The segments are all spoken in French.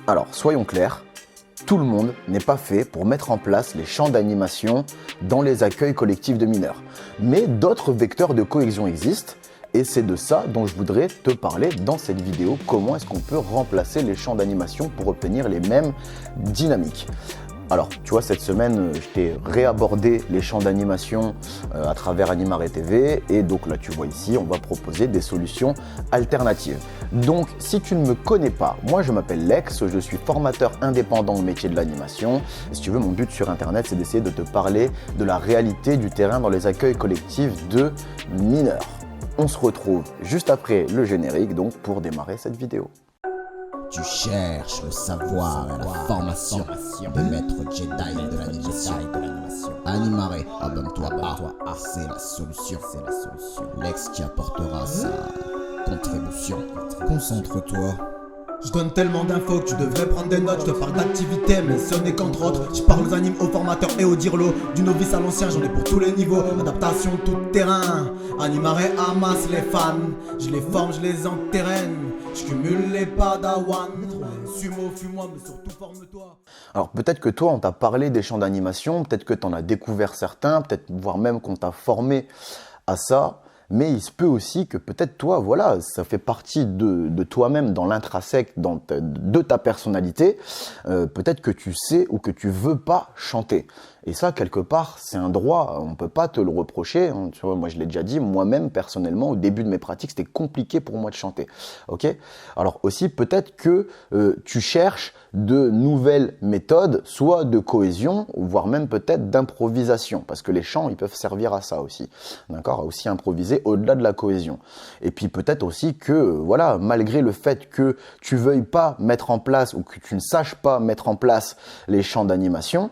Alors, soyons clairs, tout le monde n'est pas fait pour mettre en place les champs d'animation dans les accueils collectifs de mineurs. Mais d'autres vecteurs de cohésion existent et c'est de ça dont je voudrais te parler dans cette vidéo. Comment est-ce qu'on peut remplacer les champs d'animation pour obtenir les mêmes dynamiques ? Alors, tu vois, cette semaine, je t'ai réabordé les champs d'animation à travers Animare TV. Et donc là, tu vois ici, on va proposer des solutions alternatives. Donc, si tu ne me connais pas, moi, je m'appelle Lex, je suis formateur indépendant au métier de l'animation. Si tu veux, mon but sur Internet, c'est d'essayer de te parler de la réalité du terrain dans les accueils collectifs de mineurs. On se retrouve juste après le générique, donc, pour démarrer cette vidéo. Tu cherches le savoir et la formation de maître Jedi de l'animation. Animare, abonne-toi à, c'est la solution. Lex qui apportera sa contribution. Concentre-toi. Je donne tellement d'infos que tu devrais prendre des notes. Je te parle d'activité, mais ce n'est qu'entre autres. Je parle aux animes, aux formateurs et aux dirlo. Du novice à l'ancien, j'en ai pour tous les niveaux. Adaptation tout terrain. Animare amasse les fans. Je les forme, je les enterraine. Je cumule les padawans. Sumo, fuis-moi, mais surtout forme-toi. Alors peut-être que toi, on t'a parlé des champs d'animation, peut-être que tu en as découvert certains, peut-être voire même qu'on t'a formé à ça. Mais il se peut aussi que peut-être toi, voilà, ça fait partie de toi-même, dans l'intrinsèque de ta personnalité. Peut-être que tu sais ou que tu veux pas chanter. Et ça, quelque part, c'est un droit. On peut pas te le reprocher. Hein. Tu vois, moi, je l'ai déjà dit, moi-même, personnellement, au début de mes pratiques, c'était compliqué pour moi de chanter. Ok ? Alors aussi, peut-être que tu cherches de nouvelles méthodes, soit de cohésion, voire même peut-être d'improvisation, parce que les chants, ils peuvent servir à ça aussi. D'accord ? À aussi improviser au-delà de la cohésion. Et puis peut-être aussi que, voilà, malgré le fait que tu veuilles pas mettre en place ou que tu ne saches pas mettre en place les chants d'animation,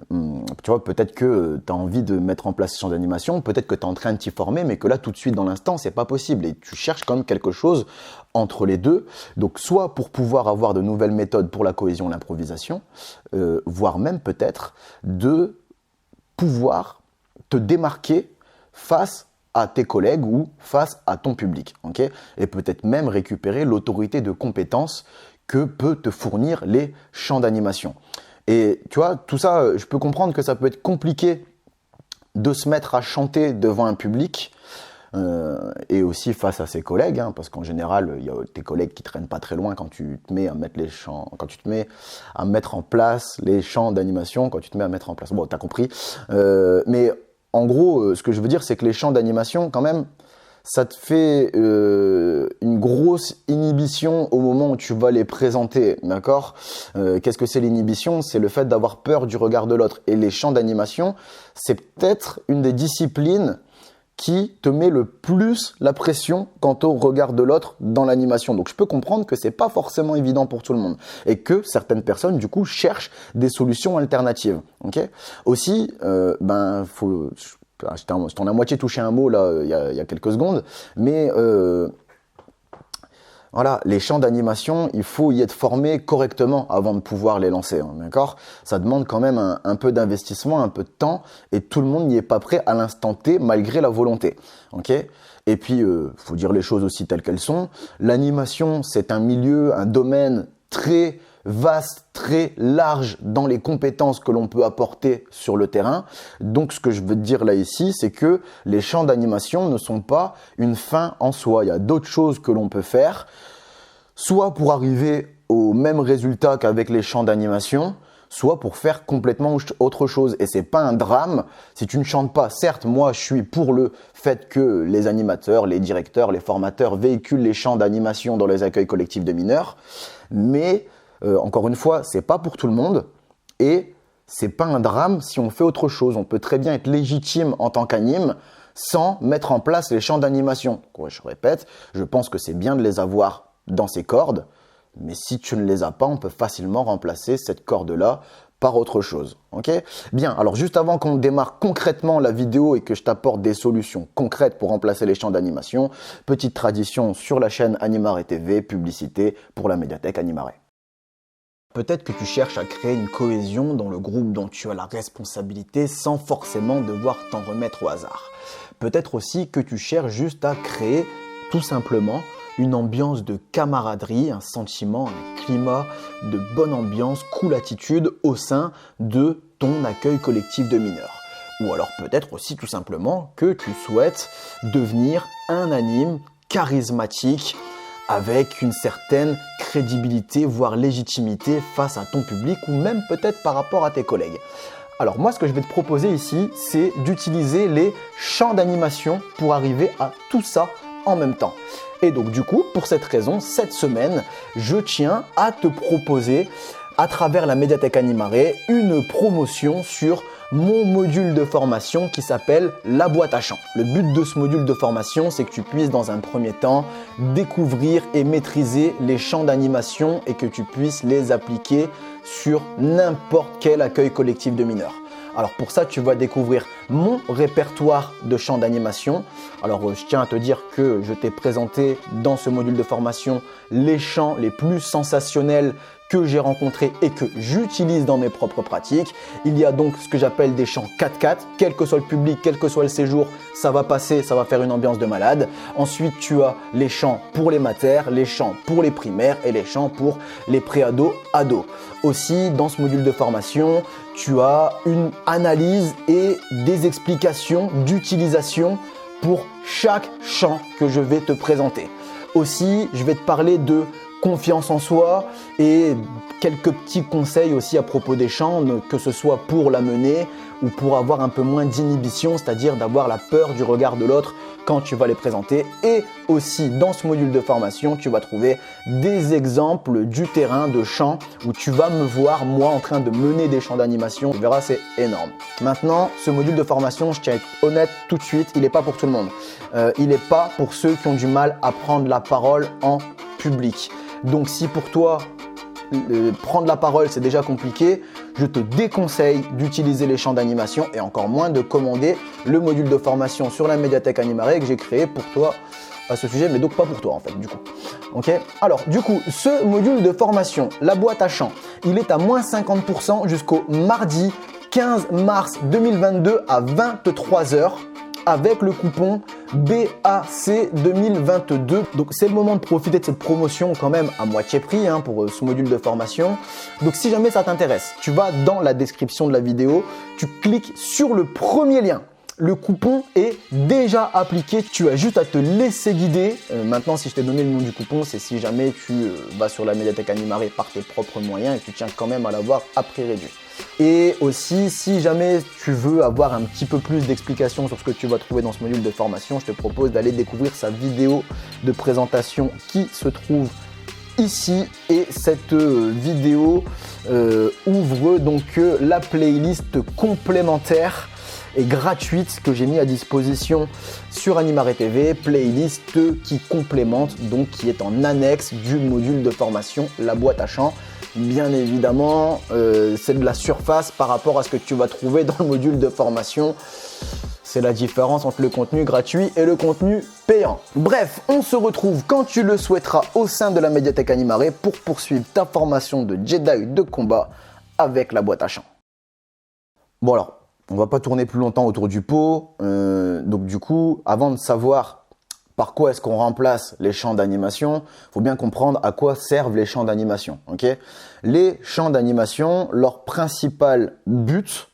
tu vois, peut-être que tu as envie de mettre en place ces champs d'animation, peut-être que tu es en train de t'y former, mais que là, tout de suite, dans l'instant, c'est pas possible. Et tu cherches quand même quelque chose entre les deux. Donc, soit pour pouvoir avoir de nouvelles méthodes pour la cohésion et l'improvisation, voire même peut-être de pouvoir te démarquer face à tes collègues ou face à ton public. Okay ? Et peut-être même récupérer l'autorité de compétences que peut te fournir les champs d'animation. Et tu vois, tout ça, je peux comprendre que ça peut être compliqué de se mettre à chanter devant un public et aussi face à ses collègues, hein, parce qu'en général, il y a tes collègues qui traînent pas très loin quand tu te mets à mettre les chants, quand tu te mets à mettre en place les chants d'animation, quand tu te mets à mettre en place. Bon, t'as compris. Mais en gros, ce que je veux dire, c'est que les chants d'animation, quand même, ça te fait une grosse inhibition au moment où tu vas les présenter, d'accord ? Qu'est-ce que c'est l'inhibition ? C'est le fait d'avoir peur du regard de l'autre. Et les champs d'animation, c'est peut-être une des disciplines qui te met le plus la pression quant au regard de l'autre dans l'animation. Donc je peux comprendre que c'est pas forcément évident pour tout le monde et que certaines personnes du coup cherchent des solutions alternatives. Ok ? Aussi, faut... Je t'en ai à moitié touché un mot là il y a quelques secondes, mais voilà, les champs d'animation, il faut y être formé correctement avant de pouvoir les lancer, hein, d'accord ? Ça demande quand même un peu d'investissement, un peu de temps, et tout le monde n'y est pas prêt à l'instant T, malgré la volonté, ok ? Et puis, faut dire les choses aussi telles qu'elles sont. L'animation, c'est un milieu, un domaine très vaste, très large dans les compétences que l'on peut apporter sur le terrain. Donc, ce que je veux te dire là ici, c'est que les champs d'animation ne sont pas une fin en soi. Il y a d'autres choses que l'on peut faire, soit pour arriver au même résultat qu'avec les champs d'animation, soit pour faire complètement autre chose. Et c'est pas un drame si tu ne chantes pas. Certes, moi, je suis pour le fait que les animateurs, les directeurs, les formateurs véhiculent les champs d'animation dans les accueils collectifs de mineurs, mais encore une fois, c'est pas pour tout le monde et c'est pas un drame si on fait autre chose. On peut très bien être légitime en tant qu'anime sans mettre en place les champs d'animation. Ouais, je répète, je pense que c'est bien de les avoir dans ces cordes, mais si tu ne les as pas, on peut facilement remplacer cette corde-là par autre chose. Ok ? Bien, alors juste avant qu'on démarre concrètement la vidéo et que je t'apporte des solutions concrètes pour remplacer les champs d'animation, petite tradition sur la chaîne Animare TV, publicité pour la médiathèque Animare. Peut-être que tu cherches à créer une cohésion dans le groupe dont tu as la responsabilité sans forcément devoir t'en remettre au hasard. Peut-être aussi que tu cherches juste à créer tout simplement une ambiance de camaraderie, un sentiment, un climat de bonne ambiance, cool attitude au sein de ton accueil collectif de mineurs. Ou alors peut-être aussi tout simplement que tu souhaites devenir un anime charismatique avec une certaine crédibilité, voire légitimité face à ton public ou même peut-être par rapport à tes collègues. Alors moi, ce que je vais te proposer ici, c'est d'utiliser les champs d'animation pour arriver à tout ça en même temps. Et donc du coup, pour cette raison, cette semaine, je tiens à te proposer à travers la médiathèque Animare une promotion sur mon module de formation qui s'appelle la boîte à chants. Le but de ce module de formation, c'est que tu puisses dans un premier temps découvrir et maîtriser les chants d'animation et que tu puisses les appliquer sur n'importe quel accueil collectif de mineurs. Alors pour ça, tu vas découvrir mon répertoire de chants d'animation. Alors je tiens à te dire que je t'ai présenté dans ce module de formation les chants les plus sensationnels que j'ai rencontrés et que j'utilise dans mes propres pratiques. Il y a donc ce que j'appelle des chants 4x4, quel que soit le public, quel que soit le séjour, ça va passer, ça va faire une ambiance de malade. Ensuite, tu as les chants pour les maters, les chants pour les primaires et les chants pour les pré-ados, ados. Aussi, dans ce module de formation, tu as une analyse et des explications d'utilisation pour chaque chant que je vais te présenter. Aussi, je vais te parler de confiance en soi et quelques petits conseils aussi à propos des chants, que ce soit pour la mener ou pour avoir un peu moins d'inhibition, c'est-à-dire d'avoir la peur du regard de l'autre quand tu vas les présenter. Et aussi dans ce module de formation, tu vas trouver des exemples du terrain de chants où tu vas me voir moi en train de mener des chants d'animation. Tu verras, c'est énorme. Maintenant, ce module de formation, je tiens à être honnête tout de suite, il n'est pas pour tout le monde. Il n'est pas pour ceux qui ont du mal à prendre la parole en public. Donc si pour toi, prendre la parole c'est déjà compliqué, je te déconseille d'utiliser les champs d'animation et encore moins de commander le module de formation sur la médiathèque Animare que j'ai créé pour toi à ce sujet, mais donc pas pour toi en fait du coup. Ok. Alors du coup, ce module de formation, la boîte à chants, il est à moins 50% jusqu'au mardi 15 mars 2022 à 23h. Avec le coupon BAC 2022. Donc c'est le moment de profiter de cette promotion quand même à moitié prix pour ce module de formation. Donc si jamais ça t'intéresse, tu vas dans la description de la vidéo, tu cliques sur le premier lien. Le coupon est déjà appliqué, tu as juste à te laisser guider. Maintenant, si je t'ai donné le nom du coupon, c'est si jamais tu vas sur la médiathèque Animare par tes propres moyens et que tu tiens quand même à l'avoir à prix réduit. Et aussi, si jamais tu veux avoir un petit peu plus d'explications sur ce que tu vas trouver dans ce module de formation, je te propose d'aller découvrir sa vidéo de présentation qui se trouve ici. Et cette vidéo ouvre donc la playlist complémentaire et gratuite que j'ai mis à disposition sur Animare TV, playlist qui complémente, donc qui est en annexe du module de formation, la boîte à chants. Bien évidemment, c'est de la surface par rapport à ce que tu vas trouver dans le module de formation. C'est la différence entre le contenu gratuit et le contenu payant. Bref, on se retrouve quand tu le souhaiteras au sein de la médiathèque Animare pour poursuivre ta formation de Jedi de combat avec la boîte à chants. Bon alors, on va pas tourner plus longtemps autour du pot. Donc du coup, avant de savoir par quoi est-ce qu'on remplace les champs d'animation, il faut bien comprendre à quoi servent les champs d'animation. Okay, les champs d'animation, leur principal but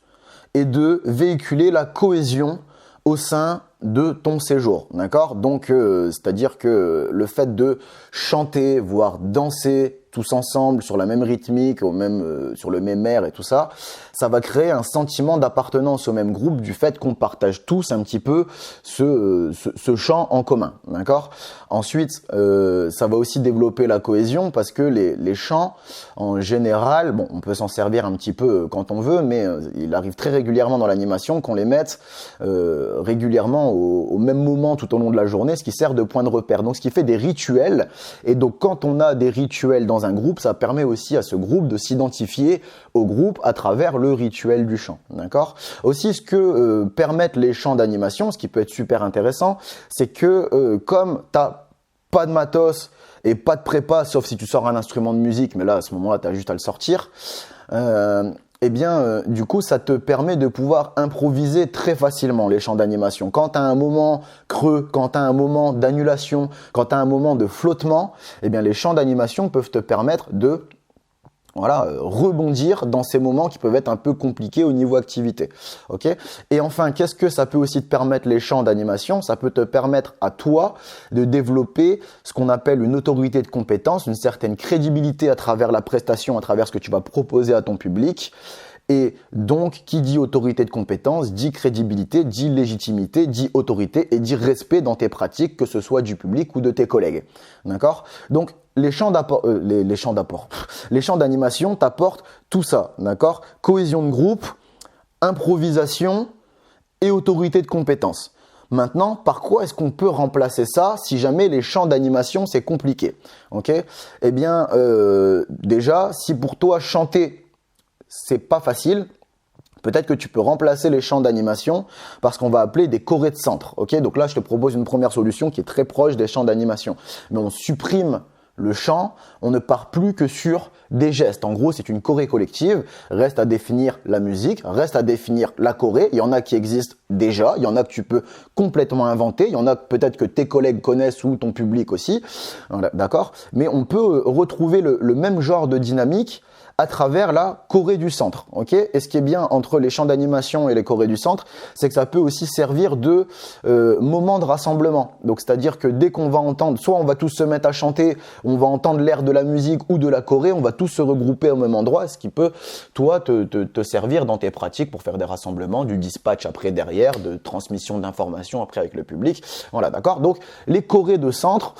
est de véhiculer la cohésion au sein de ton séjour. D'accord ? Donc, c'est-à-dire que le fait de chanter, voire danser tous ensemble sur la même rythmique, sur le même air et tout ça, ça va créer un sentiment d'appartenance au même groupe du fait qu'on partage tous un petit peu ce chant en commun. D'accord ? Ensuite, ça va aussi développer la cohésion parce que les chants, en général, bon, on peut s'en servir un petit peu quand on veut, mais il arrive très régulièrement dans l'animation qu'on les mette régulièrement au même moment tout au long de la journée, ce qui sert de point de repère. Donc, ce qui fait des rituels. Et donc, quand on a des rituels dans un groupe, ça permet aussi à ce groupe de s'identifier au groupe à travers le rituel du chant. D'accord ? Aussi, ce que permettent les chants d'animation, ce qui peut être super intéressant, c'est que comme tu n'as pas de matos et pas de prépa, sauf si tu sors un instrument de musique, mais là, à ce moment-là, tu as juste à le sortir, eh bien, du coup, ça te permet de pouvoir improviser très facilement les champs d'animation. Quand tu as un moment creux, quand tu as un moment d'annulation, quand tu as un moment de flottement, eh bien, les champs d'animation peuvent te permettre de rebondir dans ces moments qui peuvent être un peu compliqués au niveau activité. Ok ? Et enfin, qu'est-ce que ça peut aussi te permettre les champs d'animation ? Ça peut te permettre à toi de développer ce qu'on appelle une autorité de compétence, une certaine crédibilité à travers la prestation, à travers ce que tu vas proposer à ton public. Et donc, qui dit autorité de compétence, dit crédibilité, dit légitimité, dit autorité et dit respect dans tes pratiques, que ce soit du public ou de tes collègues. D'accord ? Donc, les champs d'animation t'apportent tout ça. D'accord ? Cohésion de groupe, improvisation et autorité de compétence. Maintenant, par quoi est-ce qu'on peut remplacer ça si jamais les champs d'animation, c'est compliqué ? Ok ? Eh bien, déjà, si pour toi, chanter, c'est pas facile, peut-être que tu peux remplacer les champs d'animation par ce qu'on va appeler des chorés de centre. Ok ? Donc là, je te propose une première solution qui est très proche des champs d'animation. Mais on supprime le chant, on ne part plus que sur des gestes. En gros, c'est une choré collective. Reste à définir la musique, reste à définir la choré. Il y en a qui existent déjà, il y en a que tu peux complètement inventer, il y en a peut-être que tes collègues connaissent ou ton public aussi. Voilà, d'accord ? Mais on peut retrouver le même genre de dynamique à travers la choré du centre. Ok ? Et ce qui est bien entre les champs d'animation et les chorés du centre, c'est que ça peut aussi servir de moment de rassemblement. Donc, c'est-à-dire que dès qu'on va entendre, soit on va tous se mettre à chanter, on va entendre l'air de la musique ou de la choré, on va tous se regrouper au même endroit, ce qui peut, toi, te servir dans tes pratiques pour faire des rassemblements, du dispatch après derrière, de transmission d'informations après avec le public. Voilà, d'accord ? Donc, les chorés de centre,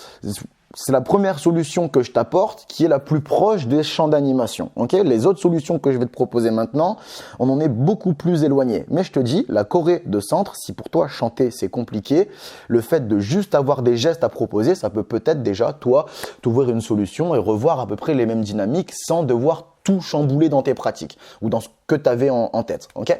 c'est la première solution que je t'apporte qui est la plus proche des champs d'animation. Okay ? Les autres solutions que je vais te proposer maintenant, on en est beaucoup plus éloigné. Mais je te dis, la choré de centre, si pour toi chanter c'est compliqué, le fait de juste avoir des gestes à proposer, ça peut peut-être déjà, toi, t'ouvrir une solution et revoir à peu près les mêmes dynamiques sans devoir tout chambouler dans tes pratiques ou dans ce que tu avais en tête. Ok ?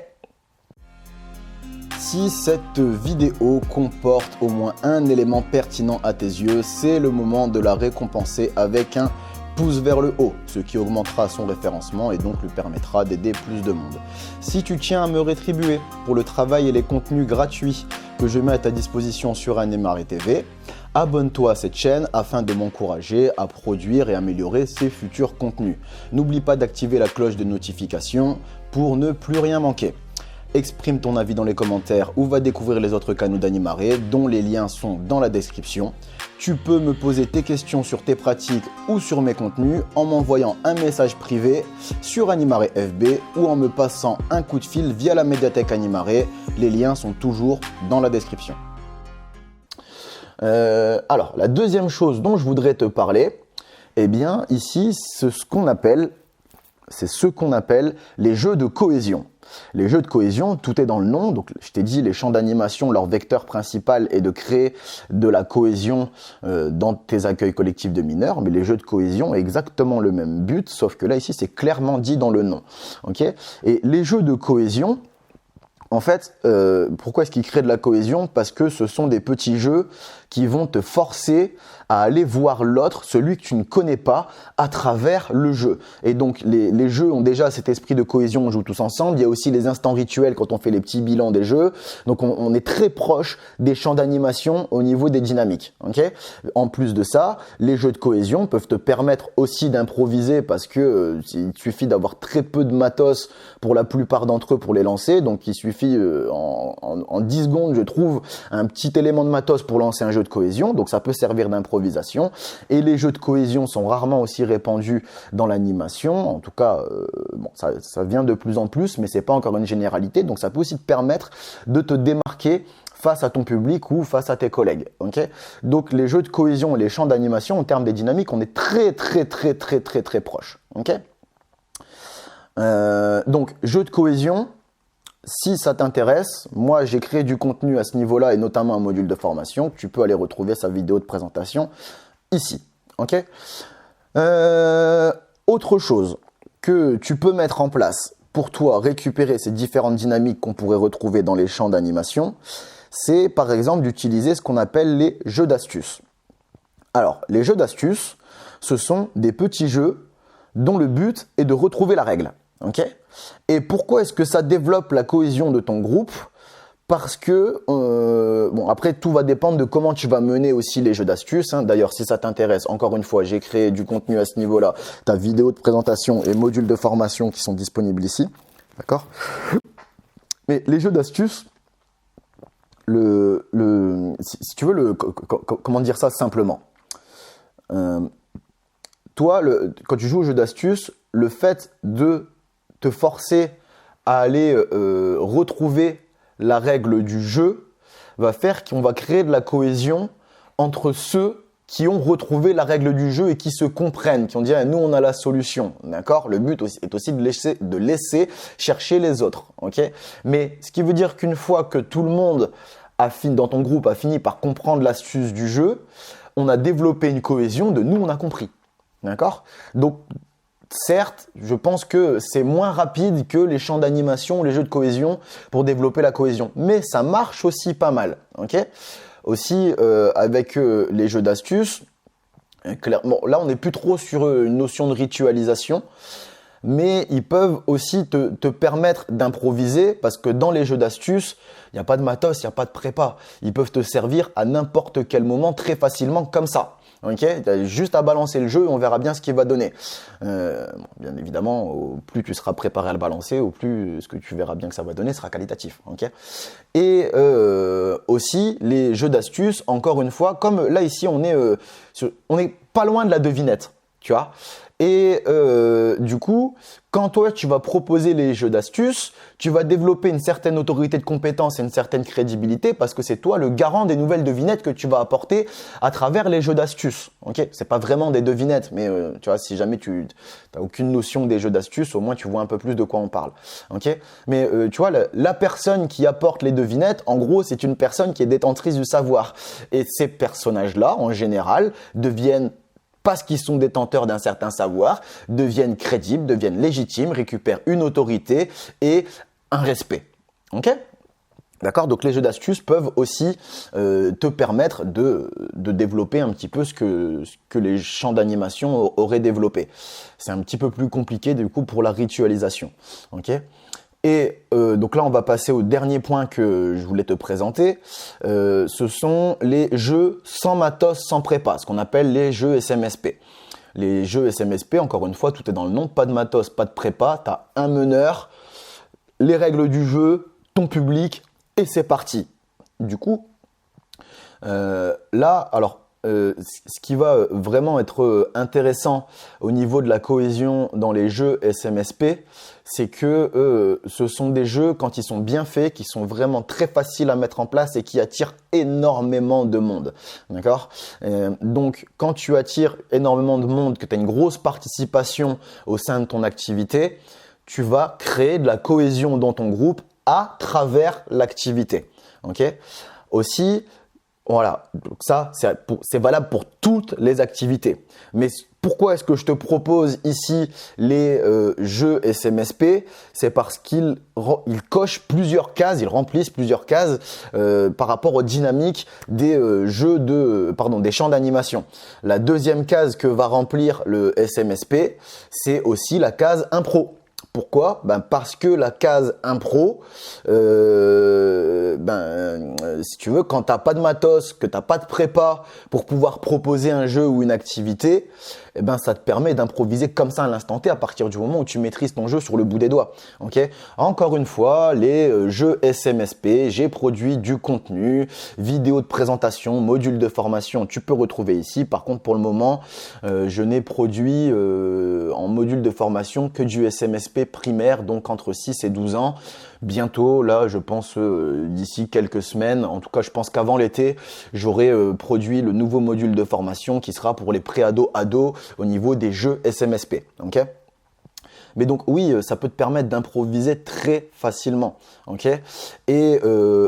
Si cette vidéo comporte au moins un élément pertinent à tes yeux, c'est le moment de la récompenser avec un pouce vers le haut, ce qui augmentera son référencement et donc lui permettra d'aider plus de monde. Si tu tiens à me rétribuer pour le travail et les contenus gratuits que je mets à ta disposition sur Animare TV, abonne-toi à cette chaîne afin de m'encourager à produire et améliorer ces futurs contenus. N'oublie pas d'activer la cloche de notification pour ne plus rien manquer. Exprime ton avis dans les commentaires ou va découvrir les autres canaux d'Animare dont les liens sont dans la description. Tu peux me poser tes questions sur tes pratiques ou sur mes contenus en m'envoyant un message privé sur Animare FB ou en me passant un coup de fil via la médiathèque Animare. Les liens sont toujours dans la description. Alors, la deuxième chose dont je voudrais te parler, eh bien ici, c'est ce qu'on appelle les jeux de cohésion. Les jeux de cohésion, tout est dans le nom. Donc, je t'ai dit, les champs d'animation, leur vecteur principal est de créer de la cohésion dans tes accueils collectifs de mineurs. Mais les jeux de cohésion ont exactement le même but, sauf que là, ici, c'est clairement dit dans le nom. Okay ? Et les jeux de cohésion, en fait, pourquoi est-ce qu'ils créent de la cohésion ? Parce que ce sont des petits jeux qui vont te forcer à aller voir l'autre, celui que tu ne connais pas, à travers le jeu. Et donc, les jeux ont déjà cet esprit de cohésion, on joue tous ensemble. Il y a aussi les instants rituels quand on fait les petits bilans des jeux. Donc, on est très proche des champs d'animation au niveau des dynamiques. Okay ? En plus de ça, les jeux de cohésion peuvent te permettre aussi d'improviser parce que il suffit d'avoir très peu de matos pour la plupart d'entre eux pour les lancer. Donc, il suffit en 10 secondes, je trouve, un petit élément de matos pour lancer un jeu de cohésion. Donc, ça peut servir d'improvisation. Et les jeux de cohésion sont rarement aussi répandus dans l'animation. En tout cas, ça vient de plus en plus, mais c'est pas encore une généralité. Donc, ça peut aussi te permettre de te démarquer face à ton public ou face à tes collègues. Okay ? Donc, les jeux de cohésion et les champs d'animation, en termes des dynamiques, on est très proches. Okay ? Donc, jeux de cohésion. Si ça t'intéresse, moi j'ai créé du contenu à ce niveau-là et notamment un module de formation. Tu peux aller retrouver sa vidéo de présentation ici. Okay ? Autre chose que tu peux mettre en place pour toi récupérer ces différentes dynamiques qu'on pourrait retrouver dans les champs d'animation, c'est par exemple d'utiliser ce qu'on appelle les jeux d'astuces. Alors, les jeux d'astuces, ce sont des petits jeux dont le but est de retrouver la règle. Ok? Et pourquoi est-ce que ça développe la cohésion de ton groupe? Parce que, bon, après, tout va dépendre de comment tu vas mener aussi les jeux d'astuces. Hein. D'ailleurs, si ça t'intéresse, encore une fois, j'ai créé du contenu à ce niveau-là. Ta vidéo de présentation et module de formation qui sont disponibles ici. D'accord? Mais les jeux d'astuces, si tu veux, comment dire ça simplement? Toi, quand tu joues aux jeux d'astuces, le fait de te forcer à aller retrouver la règle du jeu va faire qu'on va créer de la cohésion entre ceux qui ont retrouvé la règle du jeu et qui se comprennent, qui ont dit nous on a la solution, d'accord? Le but est aussi de laisser chercher les autres, ok? Mais ce qui veut dire qu'une fois que tout le monde dans ton groupe a fini par comprendre l'astuce du jeu, on a développé une cohésion de nous on a compris, d'accord? Donc certes, je pense que c'est moins rapide que les champs d'animation, les jeux de cohésion pour développer la cohésion. Mais ça marche aussi pas mal. Ok? Aussi, avec les jeux d'astuces, clairement, là, on n'est plus trop sur une notion de ritualisation. Mais ils peuvent aussi te permettre d'improviser parce que dans les jeux d'astuces, il n'y a pas de matos, il n'y a pas de prépa. Ils peuvent te servir à n'importe quel moment très facilement comme ça. Ok, tu as juste à balancer le jeu et on verra bien ce qu'il va donner. Bien évidemment, au plus tu seras préparé à le balancer, au plus ce que tu verras bien que ça va donner sera qualitatif. Ok. Et aussi les jeux d'astuces, encore une fois, comme là ici on est pas loin de la devinette, tu vois. Et du coup, quand toi tu vas proposer les jeux d'astuces, tu vas développer une certaine autorité de compétence et une certaine crédibilité parce que c'est toi le garant des nouvelles devinettes que tu vas apporter à travers les jeux d'astuces. Ok, c'est pas vraiment des devinettes, mais tu vois, si jamais tu n'as aucune notion des jeux d'astuces, au moins tu vois un peu plus de quoi on parle. Ok, mais tu vois, la personne qui apporte les devinettes, en gros, c'est une personne qui est détentrice du savoir. Et ces personnages-là, en général, deviennent parce qu'ils sont détenteurs d'un certain savoir, deviennent crédibles, deviennent légitimes, récupèrent une autorité et un respect. Ok ? D'accord ? Donc les jeux d'astuces peuvent aussi te permettre de développer un petit peu ce que les champs d'animation auraient développé. C'est un petit peu plus compliqué du coup pour la ritualisation. Ok ? Et donc là, on va passer au dernier point que je voulais te présenter. Ce sont les jeux sans matos, sans prépa, ce qu'on appelle les jeux SMSP. Les jeux SMSP, encore une fois, tout est dans le nom, pas de matos, pas de prépa, tu as un meneur, les règles du jeu, ton public, et c'est parti. Du coup, là, alors, ce qui va vraiment être intéressant au niveau de la cohésion dans les jeux SMSP, c'est que ce sont des jeux, quand ils sont bien faits, qui sont vraiment très faciles à mettre en place et qui attirent énormément de monde. D'accord ? Donc, quand tu attires énormément de monde, que tu as une grosse participation au sein de ton activité, tu vas créer de la cohésion dans ton groupe à travers l'activité. Ok ? Aussi, voilà, donc ça, c'est valable pour toutes les activités. Mais pourquoi est-ce que je te propose ici les jeux SMSP? C'est parce qu'ils cochent plusieurs cases, ils remplissent plusieurs cases par rapport aux dynamiques des des champs d'animation. La deuxième case que va remplir le SMSP, c'est aussi la case impro. Pourquoi ? Parce que la case impro, si tu veux, quand t'as pas de matos, que t'as pas de prépa pour pouvoir proposer un jeu ou une activité, ça te permet d'improviser comme ça à l'instant T à partir du moment où tu maîtrises ton jeu sur le bout des doigts. Ok ? Encore une fois, les jeux SMSP, j'ai produit du contenu, vidéo de présentation, module de formation, tu peux retrouver ici. Par contre, pour le moment, je n'ai produit en module de formation que du SMSP primaire, donc entre 6 et 12 ans. Bientôt, là, je pense d'ici quelques semaines, en tout cas, je pense qu'avant l'été, j'aurai produit le nouveau module de formation qui sera pour les pré-ados au niveau des jeux SMSP. Ok ? Mais donc oui, ça peut te permettre d'improviser très facilement. Ok ? Et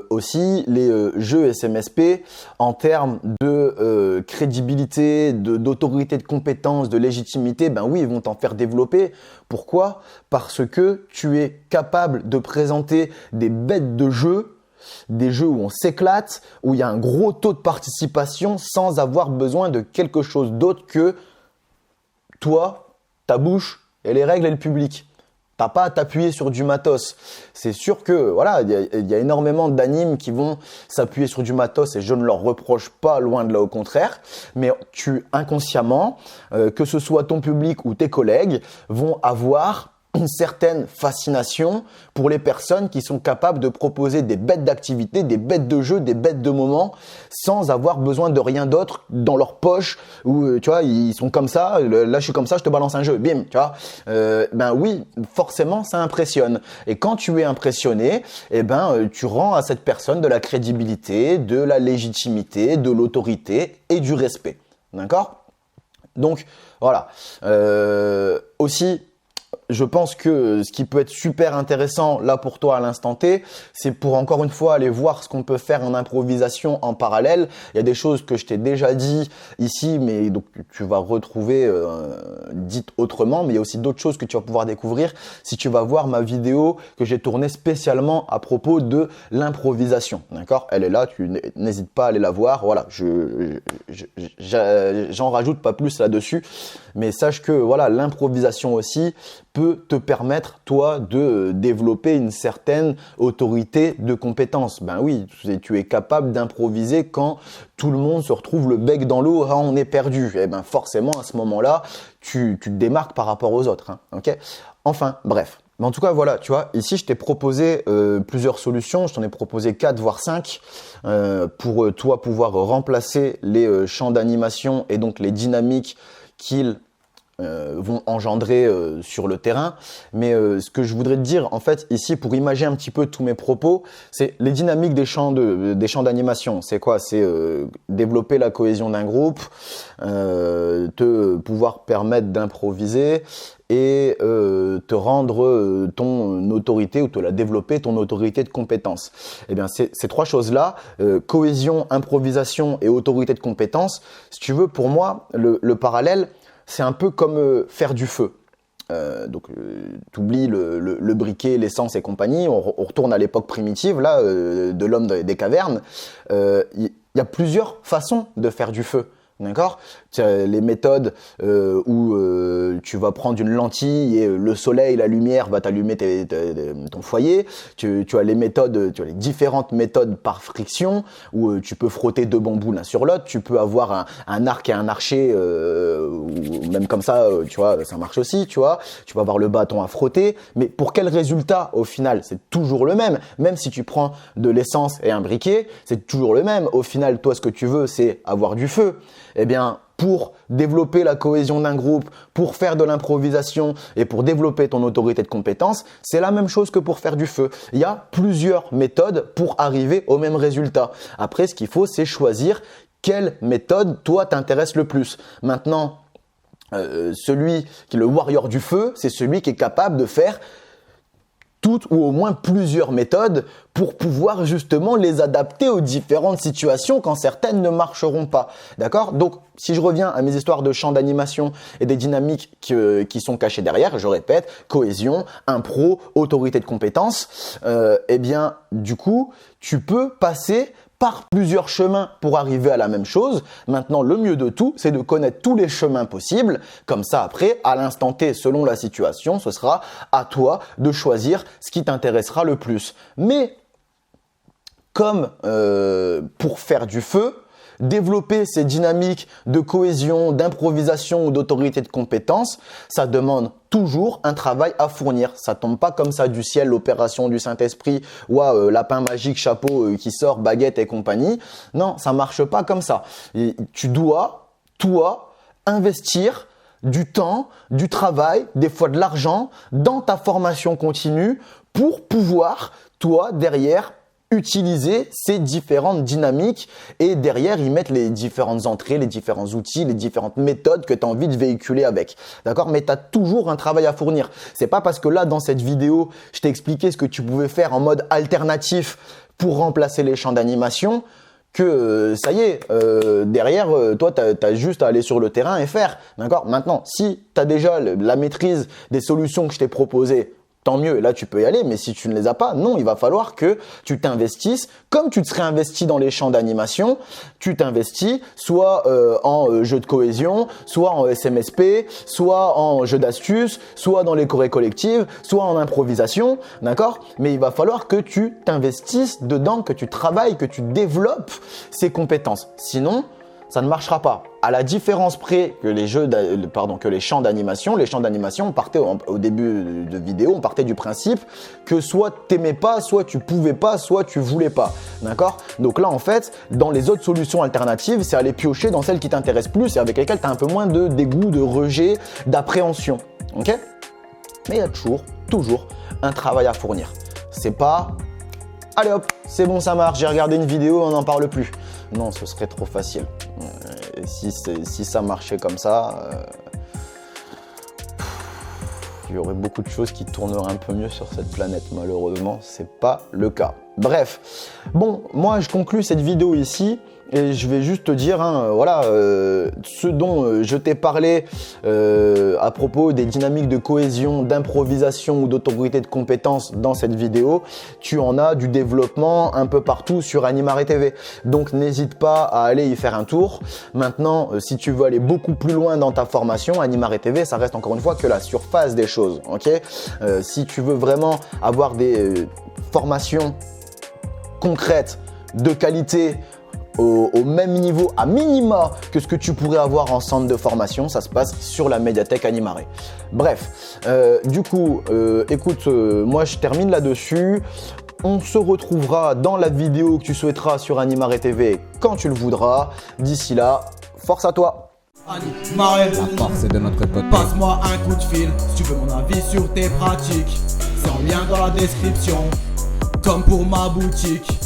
aussi les jeux SMSP en termes de crédibilité, d'autorité de compétence, de légitimité, oui, ils vont t'en faire développer. Pourquoi ? Parce que tu es capable de présenter des bêtes de jeux, des jeux où on s'éclate, où il y a un gros taux de participation sans avoir besoin de quelque chose d'autre que toi, ta bouche et les règles et le public. T'as pas à t'appuyer sur du matos. C'est sûr que voilà, il y a énormément d'animes qui vont s'appuyer sur du matos et je ne leur reproche pas, loin de là, au contraire. Mais tu inconsciemment, que ce soit ton public ou tes collègues, vont avoir une certaine fascination pour les personnes qui sont capables de proposer des bêtes d'activités, des bêtes de jeu, des bêtes de moments, sans avoir besoin de rien d'autre dans leur poche, où tu vois, ils sont comme ça, là je suis comme ça, je te balance un jeu, bim, tu vois. Ben oui, forcément ça impressionne. Et quand tu es impressionné, eh ben tu rends à cette personne de la crédibilité, de la légitimité, de l'autorité et du respect. D'accord ? Donc voilà. Aussi, je pense que ce qui peut être super intéressant là pour toi à l'instant T, c'est pour encore une fois aller voir ce qu'on peut faire en improvisation en parallèle. Il y a des choses que je t'ai déjà dit ici, mais donc tu vas retrouver dites autrement, mais il y a aussi d'autres choses que tu vas pouvoir découvrir si tu vas voir ma vidéo que j'ai tournée spécialement à propos de l'improvisation. D'accord ? Elle est là, tu n'hésites pas à aller la voir. Voilà, j'en rajoute pas plus là-dessus, mais sache que voilà, l'improvisation aussi peut te permettre, toi, de développer une certaine autorité de compétence. Ben oui, tu es capable d'improviser quand tout le monde se retrouve le bec dans l'eau, ah, on est perdu. Et ben forcément, à ce moment-là, tu te démarques par rapport aux autres. Hein, ok ? Enfin, bref. Mais en tout cas, voilà, tu vois, ici, je t'ai proposé plusieurs solutions. Je t'en ai proposé 4, voire 5 pour toi pouvoir remplacer les champs d'animation et donc les dynamiques qu'ils vont engendrer sur le terrain. Mais ce que je voudrais te dire, en fait, ici, pour imager un petit peu tous mes propos, c'est les dynamiques des champs d'animation. C'est quoi ? C'est développer la cohésion d'un groupe, te pouvoir permettre d'improviser et te rendre ton autorité ou te la développer, ton autorité de compétence. Eh bien, ces trois choses-là, cohésion, improvisation et autorité de compétence, si tu veux, pour moi, le parallèle, c'est un peu comme faire du feu. Donc, tu oublies le briquet, l'essence et compagnie. On retourne à l'époque primitive là, de l'homme des cavernes. Il y a plusieurs façons de faire du feu. D'accord ? Tu as les méthodes où tu vas prendre une lentille et le soleil, la lumière va t'allumer ton foyer. Tu as les méthodes, tu as les différentes méthodes par friction où tu peux frotter deux bambous l'un sur l'autre. Tu peux avoir un arc et un archer ou même comme ça, tu vois, ça marche aussi, tu vois. Tu peux avoir le bâton à frotter. Mais pour quel résultat au final ? C'est toujours le même. Même si tu prends de l'essence et un briquet, c'est toujours le même. Au final, toi, ce que tu veux, c'est avoir du feu. Eh bien, pour développer la cohésion d'un groupe, pour faire de l'improvisation et pour développer ton autorité de compétence, c'est la même chose que pour faire du feu. Il y a plusieurs méthodes pour arriver au même résultat. Après, ce qu'il faut, c'est choisir quelle méthode, toi, t'intéresse le plus. Maintenant, celui qui est le warrior du feu, c'est celui qui est capable de faire toutes ou au moins plusieurs méthodes pour pouvoir justement les adapter aux différentes situations quand certaines ne marcheront pas. D'accord ? Donc, si je reviens à mes histoires de champs d'animation et des dynamiques qui sont cachées derrière, je répète, cohésion, impro, autorité de compétence, eh bien, du coup, tu peux passer par plusieurs chemins pour arriver à la même chose. Maintenant, le mieux de tout, c'est de connaître tous les chemins possibles. Comme ça, après, à l'instant T, selon la situation, ce sera à toi de choisir ce qui t'intéressera le plus. Mais, comme pour faire du feu, développer ces dynamiques de cohésion, d'improvisation ou d'autorité de compétence, ça demande toujours un travail à fournir. Ça tombe pas comme ça du ciel, l'opération du Saint-Esprit, ou lapin magique, chapeau qui sort, baguette et compagnie. Non, ça marche pas comme ça. Et tu dois, toi, investir du temps, du travail, des fois de l'argent dans ta formation continue pour pouvoir, toi, derrière, utiliser ces différentes dynamiques et derrière y mettre les différentes entrées, les différents outils, les différentes méthodes que tu as envie de véhiculer avec. D'accord ? Mais tu as toujours un travail à fournir. C'est pas parce que là, dans cette vidéo, je t'ai expliqué ce que tu pouvais faire en mode alternatif pour remplacer les champs d'animation que ça y est, derrière, toi, tu as juste à aller sur le terrain et faire. D'accord ? Maintenant, si tu as déjà la maîtrise des solutions que je t'ai proposées, tant mieux, là tu peux y aller, mais si tu ne les as pas, non, il va falloir que tu t'investisses comme tu te serais investi dans les champs d'animation. Tu t'investis soit en jeu de cohésion, soit en SMSP, soit en jeu d'astuces, soit dans les chorés collectives, soit en improvisation, d'accord? Mais il va falloir que tu t'investisses dedans, que tu travailles, que tu développes ces compétences. Sinon, ça ne marchera pas. À la différence près que les champs d'animation, on partait au début de vidéo, on partait du principe que soit t'aimais pas, soit tu pouvais pas, soit tu voulais pas. D'accord? Donc là, en fait, dans les autres solutions alternatives, c'est aller piocher dans celles qui t'intéressent plus et avec lesquelles tu as un peu moins de dégoût, de rejet, d'appréhension. Ok? Mais il y a toujours un travail à fournir. C'est pas allez hop, c'est bon, ça marche, j'ai regardé une vidéo, on n'en parle plus. Non, ce serait trop facile. Si ça marchait comme ça, il y aurait beaucoup de choses qui tourneraient un peu mieux sur cette planète. Malheureusement, c'est pas le cas. Bref, bon, moi je conclus cette vidéo ici. Et je vais juste te dire, ce dont je t'ai parlé à propos des dynamiques de cohésion, d'improvisation ou d'autorité de compétence dans cette vidéo, tu en as du développement un peu partout sur Animare TV. Donc n'hésite pas à aller y faire un tour. Maintenant, si tu veux aller beaucoup plus loin dans ta formation, Animare TV, ça reste encore une fois que la surface des choses. Okay, si tu veux vraiment avoir des formations concrètes, de qualité, au même niveau, à minima, que ce que tu pourrais avoir en centre de formation, ça se passe sur la médiathèque Animare. Bref, écoute, moi je termine là-dessus. On se retrouvera dans la vidéo que tu souhaiteras sur Animare TV quand tu le voudras. D'ici là, force à toi! Animare, La force est de notre côté. Passe-moi un coup de fil si tu veux mon avis sur tes pratiques. C'est en lien dans la description, comme pour ma boutique.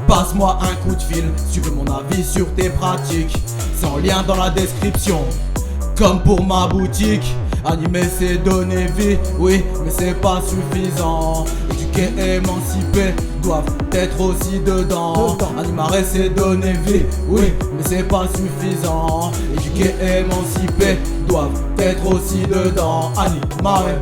Passe-moi un coup de fil si tu veux mon avis sur tes pratiques. C'est en lien dans la description, comme pour ma boutique. Animer c'est donner vie, oui, mais c'est pas suffisant. Éduquer et émanciper doivent être aussi dedans. Animare c'est donner vie, oui, mais c'est pas suffisant. Éduquer et émanciper doivent être aussi dedans. Animare.